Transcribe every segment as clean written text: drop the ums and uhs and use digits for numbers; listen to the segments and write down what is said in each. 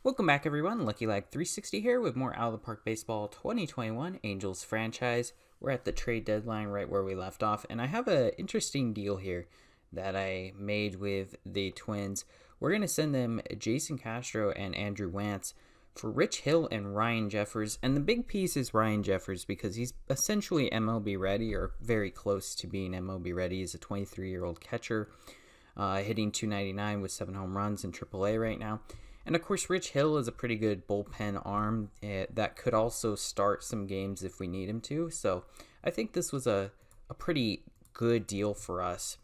Welcome back, everyone. Lucky Lag 360 here with more Out of the Park Baseball 2021 Angels franchise. We're at the trade deadline right where we left off, and I have an interesting deal here that I made with the Twins. We're going to send them Jason Castro and Andrew Wantz for Rich Hill and Ryan Jeffers. And the big piece is Ryan Jeffers because he's essentially MLB ready or very close to being MLB ready. He's a 23-year-old catcher hitting .299 with 7 home runs in AAA right now. And of course, Rich Hill is a pretty good bullpen arm that could also start some games if we need him to. So I think this was a pretty good deal for us.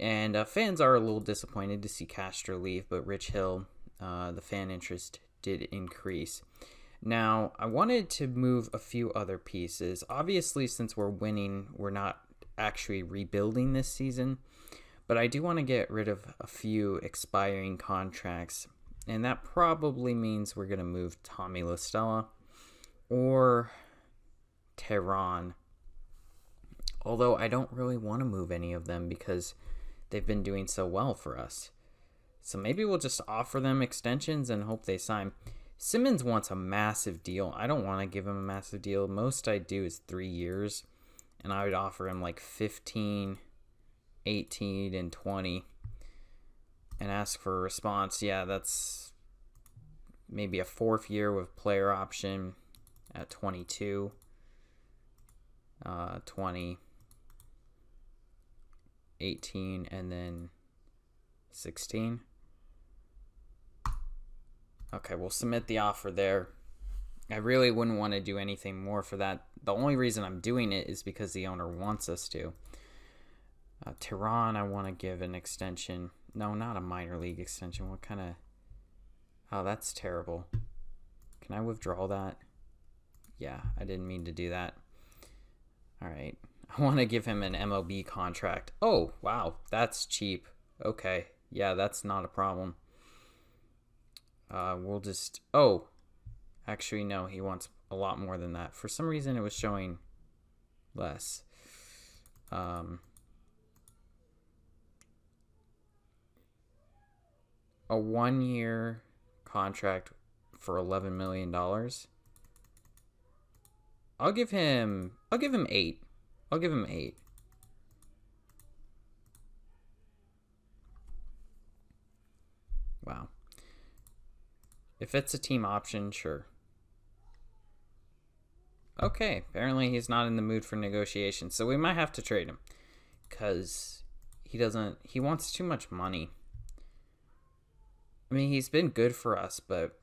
And fans are a little disappointed to see Castro leave, but Rich Hill, the fan interest did increase. Now, I wanted to move a few other pieces. Obviously, since we're winning, we're not actually rebuilding this season. But I do want to get rid of a few expiring contracts. And that probably means we're going to move Tommy La Stella or Tehran. Although I don't really want to move any of them because they've been doing so well for us. So maybe we'll just offer them extensions and hope they sign. Simmons wants a massive deal. I don't want to give him a massive deal. Most I do is 3 years. And I would offer him like 15, 18, and 20. And ask for a response. Yeah, that's maybe a 4th year with player option at 22, 20, 18, and then 16. Okay, we'll submit the offer there. I really wouldn't want to do anything more for that. The only reason I'm doing it is because the owner wants us to. Tehran, I want to give an extension. No, not a minor league extension. What kind of... Oh, that's terrible. Can I withdraw that? Yeah, I didn't mean to do that. All right. I want to give him an MLB contract. Oh, wow. That's cheap. Okay. Yeah, that's not a problem. We'll just... Oh. Actually, no. He wants a lot more than that. For some reason, it was showing less. A 1-year contract for $11 million. I'll give him 8. I'll give him 8. Wow. If it's a team option, sure. Okay, apparently he's not in the mood for negotiation, so we might have to trade him because he wants too much money. I mean, he's been good for us, but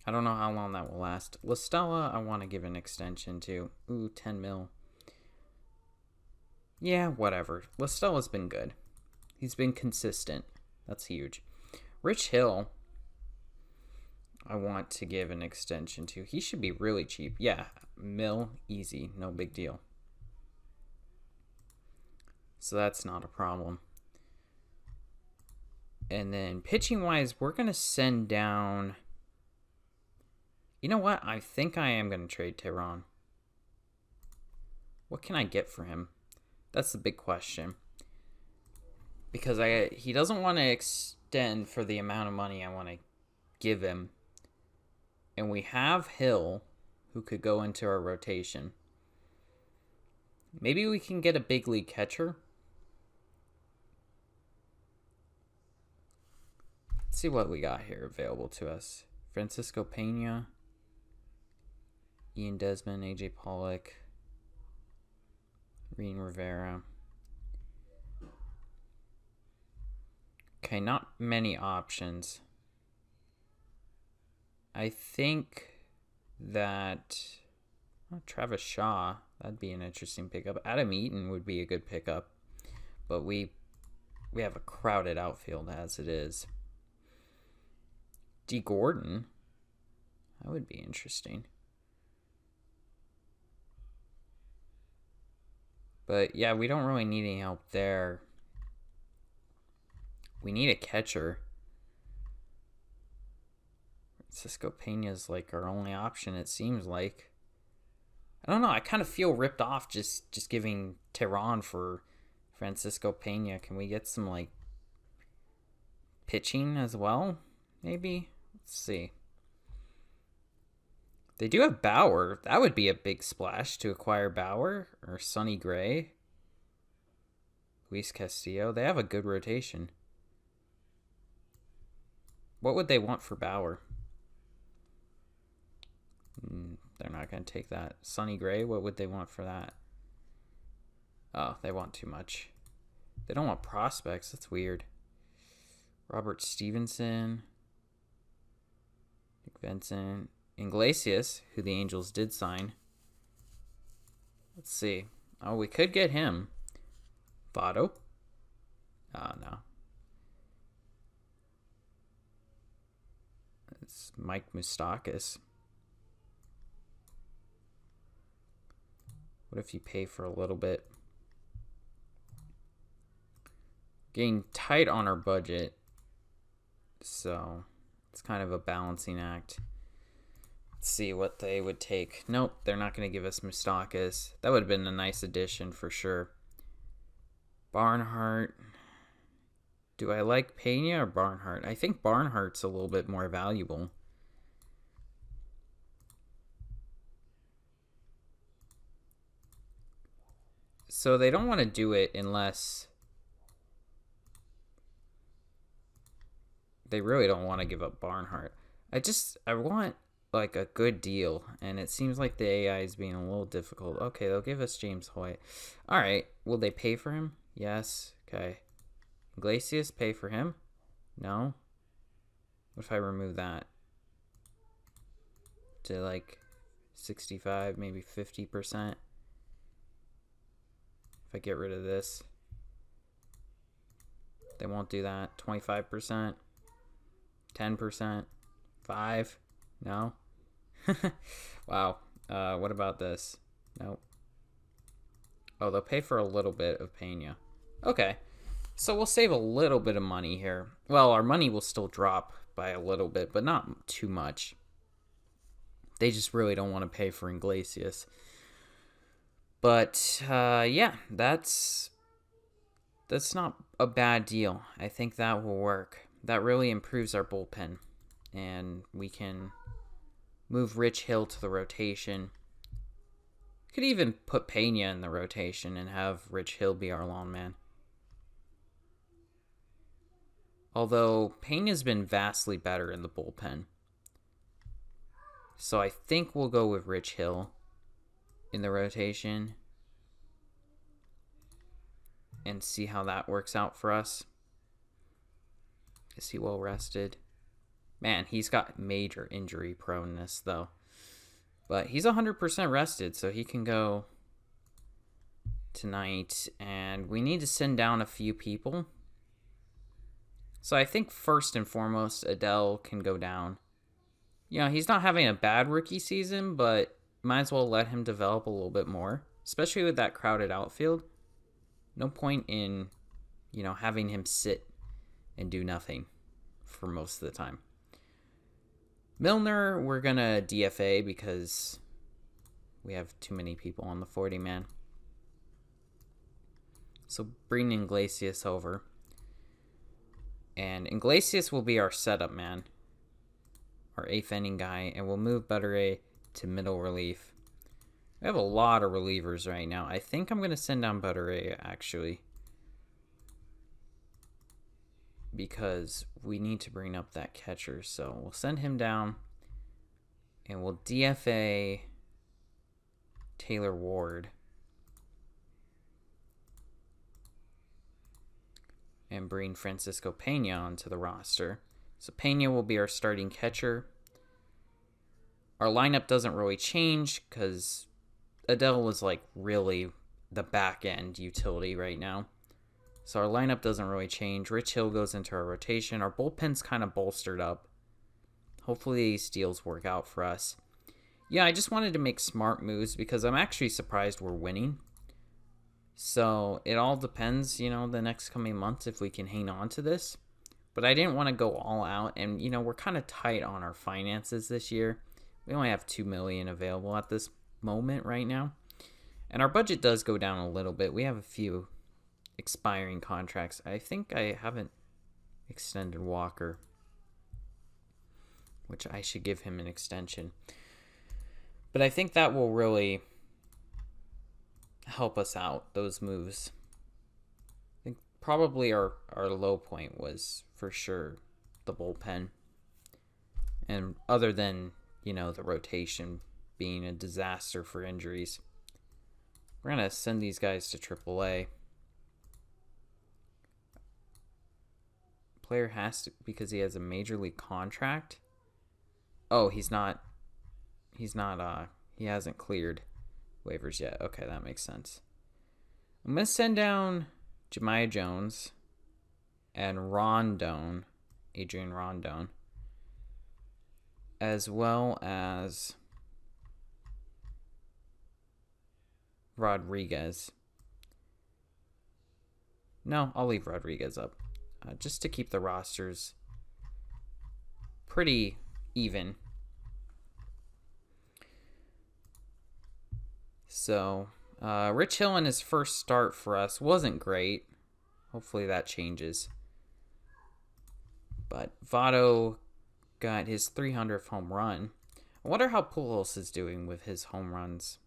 I don't know how long that will last. La Stella, I want to give an extension to. Ooh, 10 mil. Yeah, whatever. La Stella's been good. He's been consistent. That's huge. Rich Hill, I want to give an extension to. He should be really cheap. Yeah, mil, easy, no big deal. So that's not a problem. And then pitching-wise, we're going to send down... You know what? I think I am going to trade Tehran. What can I get for him? That's the big question. Because he doesn't want to extend for the amount of money I want to give him. And we have Hill, who could go into our rotation. Maybe we can get a big league catcher. Let's see what we got here available to us. Francisco Pena, Ian Desmond, AJ Pollock, Reen Rivera. Okay, not many options. I think that Travis Shaw, that'd be an interesting pickup. Adam Eaton would be a good pickup, but we have a crowded outfield as it is. D. Gordon, that would be interesting. But yeah, we don't really need any help there. We need a catcher. Francisco Pena's like our only option, it seems like. I don't know, I kind of feel ripped off just giving Tehran for Francisco Pena. Can we get some like pitching as well? maybe? Let's see. They do have Bauer. That would be a big splash to acquire Bauer or Sonny Gray. Luis Castillo. They have a good rotation. What would they want for Bauer? They're not going to take that. Sonny Gray, what would they want for that? Oh, they want too much. They don't want prospects. That's weird. Robert Stevenson. Nick Vincent. Iglesias, who the Angels did sign. Let's see. Oh, we could get him. Votto. Oh, no. It's Mike Moustakas. What if you pay for a little bit? Getting tight on our budget. So, it's kind of a balancing act. Let's see what they would take. Nope, they're not going to give us Moustakas. That would have been a nice addition for sure. Barnhart. Do I like Pena or Barnhart? I think Barnhart's a little bit more valuable. So they don't want to do it unless they really don't want to give up Barnhart. I want like a good deal, and it seems like the AI is being a little difficult. Okay, they'll give us James Hoyt. All right, will they pay for him? Yes. Okay. Iglesias, pay for him? No. What if I remove that to like 65, maybe 50%? If I get rid of this, they won't do that. 25%, 10%, 5%. No. Wow. What about this? Nope. Oh, they'll pay for a little bit of Pena. Okay. So we'll save a little bit of money here. Well, our money will still drop by a little bit, but not too much. They just really don't want to pay for Iglesias. But, yeah, that's not a bad deal. I think that will work. That really improves our bullpen. And we can move Rich Hill to the rotation. Could even put Pena in the rotation and have Rich Hill be our lawn man. Although Pena's been vastly better in the bullpen. So I think we'll go with Rich Hill in the rotation and see how that works out for us. Is he well rested? Man, he's got major injury proneness though. But he's 100% rested, so he can go tonight. And we need to send down a few people. So I think first and foremost, Adele can go down. You know, he's not having a bad rookie season, but might as well let him develop a little bit more, especially with that crowded outfield. No point in, you know, having him sit and do nothing for most of the time. Milner, we're going to DFA because we have too many people on the 40-man. So bring Iglesias over. And Iglesias will be our setup man, our 8th inning guy, and we'll move Butteray to middle relief. We have a lot of relievers right now. I think I'm going to send down Butteray, actually, because we need to bring up that catcher. So we'll send him down, and we'll DFA Taylor Ward. And bring Francisco Pena onto the roster. So Pena will be our starting catcher. Our lineup doesn't really change because Adele is like really the back end utility right now. So our lineup doesn't really change. Rich Hill goes into our rotation. Our bullpen's kind of bolstered up. Hopefully these deals work out for us. Yeah, I just wanted to make smart moves because I'm actually surprised we're winning. So it all depends, you know, the next coming months if we can hang on to this. But I didn't want to go all out. And, you know, we're kind of tight on our finances this year. We only have $2 million available at this moment right now. And our budget does go down a little bit. We have a few expiring contracts. I think I haven't extended Walker. which I should give him an extension. But I think that will really help us out, those moves. I think probably our low point was for sure the bullpen. And other than, the rotation being a disaster for injuries, we're going to send these guys to AAA. Player has to, because he has a major league contract. Oh, he hasn't cleared waivers yet. Okay, that makes sense. I'm going to send down Jemiah Jones and Adrian Rondon, as well as Rodriguez. No, I'll leave Rodriguez up, just to keep the rosters pretty even. So, Rich Hill in his first start for us wasn't great. Hopefully that changes. But Votto got his 300th home run. I wonder how Pujols is doing with his home runs.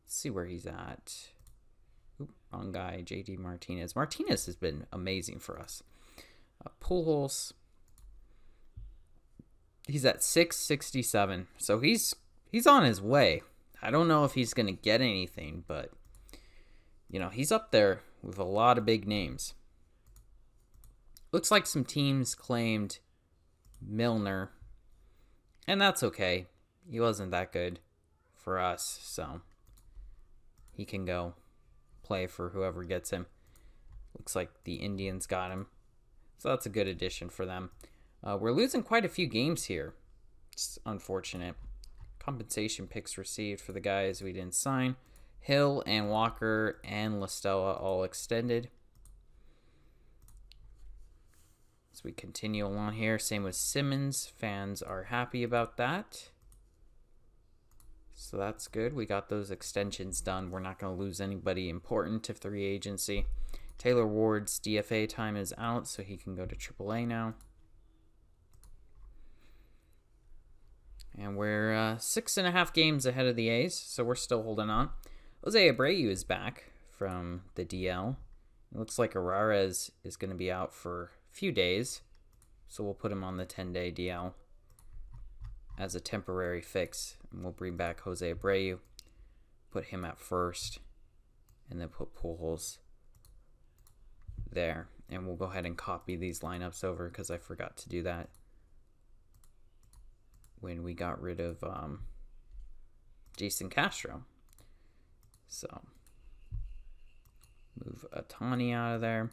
Let's see where he's at. Oop, wrong guy, JD Martinez. Martinez has been amazing for us. Pujols, he's at 667. So he's on his way. I don't know if he's going to get anything, but, he's up there with a lot of big names. Looks like some teams claimed Milner, and that's okay. He wasn't that good for us, so he can go play for whoever gets him. Looks like the Indians got him, so that's a good addition for them. We're losing quite a few games here. It's unfortunate. Compensation picks received for the guys we didn't sign. Hill and Walker and La Stella all extended. As we continue along here, same with Simmons. Fans are happy about that. So that's good. We got those extensions done. We're not going to lose anybody important to free agency. Taylor Ward's DFA time is out, so he can go to AAA now. And we're 6.5 games ahead of the A's, so we're still holding on. Jose Abreu is back from the DL. It looks like Arares is going to be out for a few days, so we'll put him on the 10-day DL as a temporary fix. And we'll bring back Jose Abreu, put him at first, and then put Pujols there. And we'll go ahead and copy these lineups over because I forgot to do that when we got rid of Jason Castro. So, move Ohtani out of there.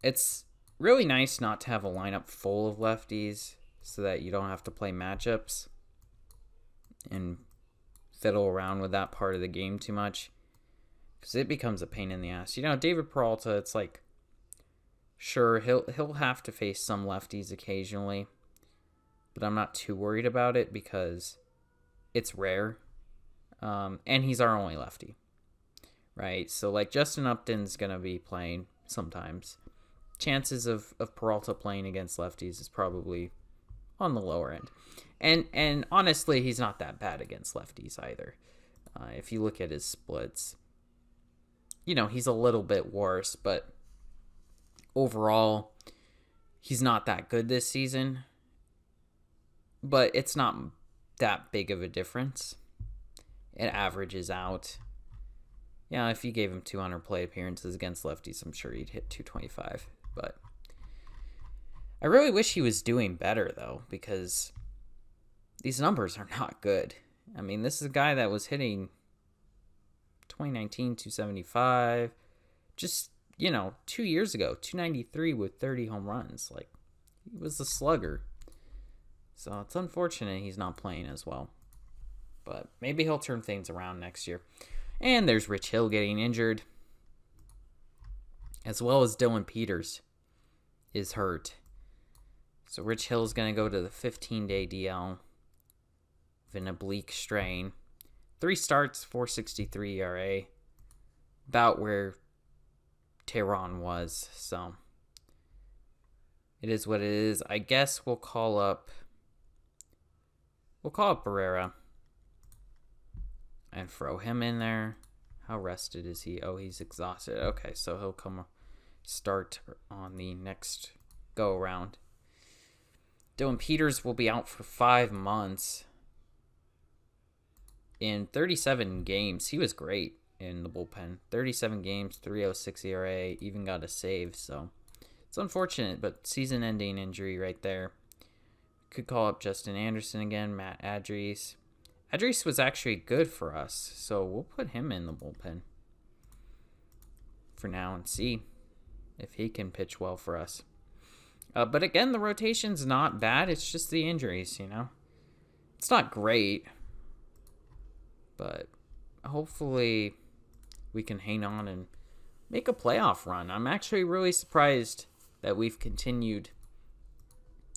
It's really nice not to have a lineup full of lefties so that you don't have to play matchups and fiddle around with that part of the game too much, because it becomes a pain in the ass. David Peralta, it's like, sure, he'll have to face some lefties occasionally, but I'm not too worried about it because it's rare. And he's our only lefty, right? So, like, Justin Upton's going to be playing sometimes. Chances of Peralta playing against lefties is probably on the lower end. And honestly, he's not that bad against lefties either. If you look at his splits, he's a little bit worse, but overall, he's not that good this season. But it's not that big of a difference. It averages out. If you gave him 200 play appearances against lefties, I'm sure he'd hit 225. But I really wish he was doing better, though, because these numbers are not good. I mean, this is a guy that was hitting 2019 275. Just, 2 years ago, 293 with 30 home runs. Like, he was a slugger. So it's unfortunate he's not playing as well. But maybe he'll turn things around next year. And there's Rich Hill getting injured, as well as Dylan Peters is hurt. So Rich Hill is going to go to the 15-day DL with an oblique strain. 3 starts, 4.63 ERA. About where Tehran was. So it is what it is. I guess we'll call up We'll call up Barrera and throw him in there. How rested is he? Oh, he's exhausted. Okay, so he'll come start on the next go around. Dylan Peters will be out for 5 months. In 37 games, he was great in the bullpen. 37 games, 3.06 ERA, even got a save. So it's unfortunate, but season-ending injury right there. Could call up Justin Anderson again, Matt Adries. Adries was actually good for us, so we'll put him in the bullpen for now and see if he can pitch well for us. But again, the rotation's not bad. It's just the injuries, you know. It's not great, but hopefully we can hang on and make a playoff run. I'm actually really surprised that we've continued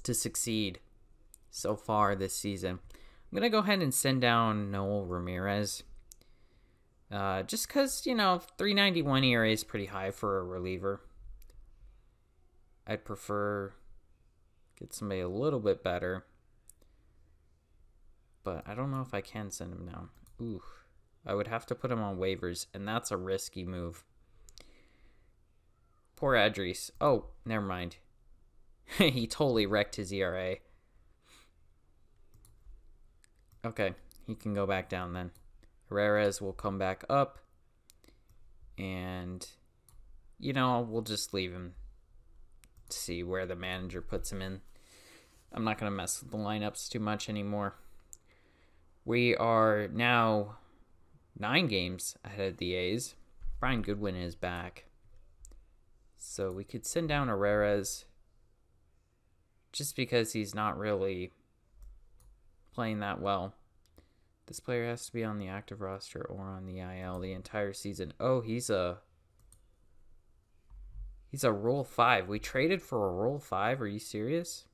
to succeed so far this season. I'm going to go ahead and send down Noel Ramirez. Just because, 391 ERA is pretty high for a reliever. I'd prefer get somebody a little bit better. But I don't know if I can send him down. Ooh, I would have to put him on waivers, and that's a risky move. Poor Adries. Oh, never mind. He totally wrecked his ERA. Okay, he can go back down then. Herrera's will come back up. And, we'll just leave him. See where the manager puts him in. I'm not going to mess with the lineups too much anymore. We are now 9 games ahead of the A's. Brian Goodwin is back. So we could send down Herrera's just because he's not really playing that well. This player has to be on the active roster or on the IL the entire season. Oh, he's a Rule 5. We traded for a Rule 5? Are you serious?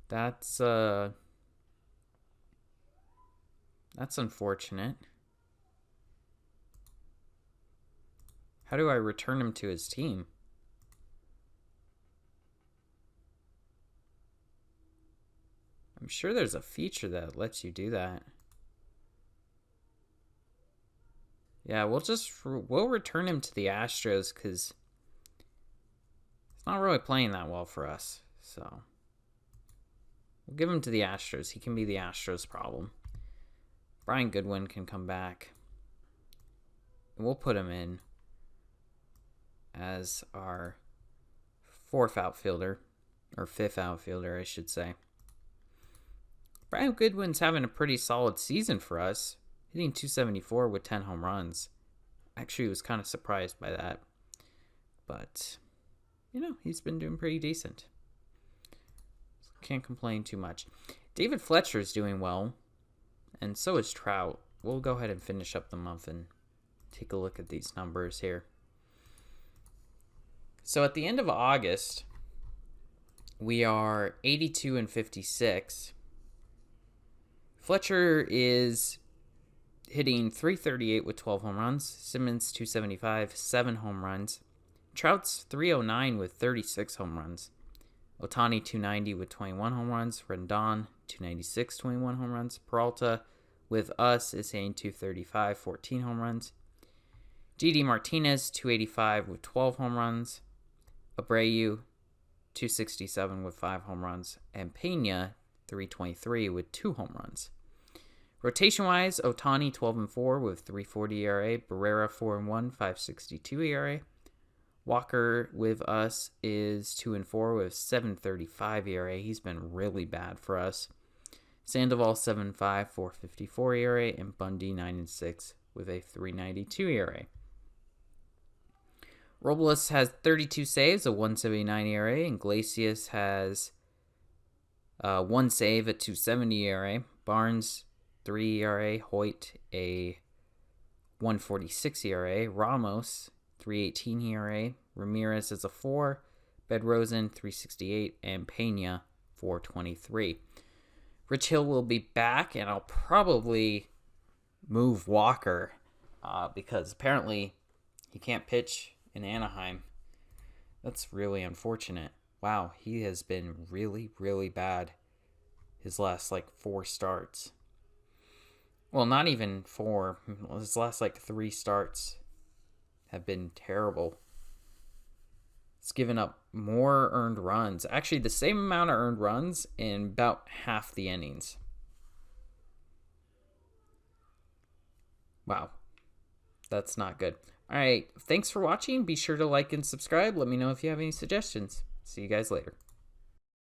That's unfortunate. How do I return him to his team? I'm sure there's a feature that lets you do that. Yeah, we'll return him to the Astros because he's not really playing that well for us. So we'll give him to the Astros. He can be the Astros problem. Brian Goodwin can come back. And we'll put him in as our 4th outfielder, or 5th outfielder, I should say. Brian Goodwin's having a pretty solid season for us, hitting .274 with 10 home runs. Actually, was kind of surprised by that. But, he's been doing pretty decent. Can't complain too much. David Fletcher's doing well, and so is Trout. We'll go ahead and finish up the month and take a look at these numbers here. So at the end of August, we are 82-56. Fletcher is hitting .338 with 12 home runs. Simmons .275, 7 home runs. Trout's .309 with 36 home runs. Ohtani .290 with 21 home runs. Rendon .296, 21 home runs. Peralta with us is hitting .235, 14 home runs. Didi Martinez .285 with 12 home runs. Abreu .267 with 5 home runs. And Pena .323 with 2 home runs. Rotation-wise, Ohtani 12-4 with 3.40 ERA. Barrera 4-1, 5.62 ERA. Walker with us is 2-4 with 7.35 ERA. He's been really bad for us. Sandoval 7-5, 4.54 ERA, and Bundy 9-6 with a 3.92 ERA. Robles has 32 saves, a 1.79 ERA, and Iglesias has 1 save, a 2.70 ERA. Barnes 3 ERA, Hoyt a 1.46 ERA, Ramos 3.18 ERA, Ramirez is a 4, Bedrosen 3.68, and Pena 4.23. Rich Hill will be back, and I'll probably move Walker because apparently he can't pitch in Anaheim. That's really unfortunate. wow, he has been really, really bad his last like 4 starts. Well, not even 4. His last like 3 starts have been terrible. It's given up more earned runs. Actually, the same amount of earned runs in about half the innings. Wow. That's not good. All right. Thanks for watching. Be sure to like and subscribe. Let me know if you have any suggestions. See you guys later.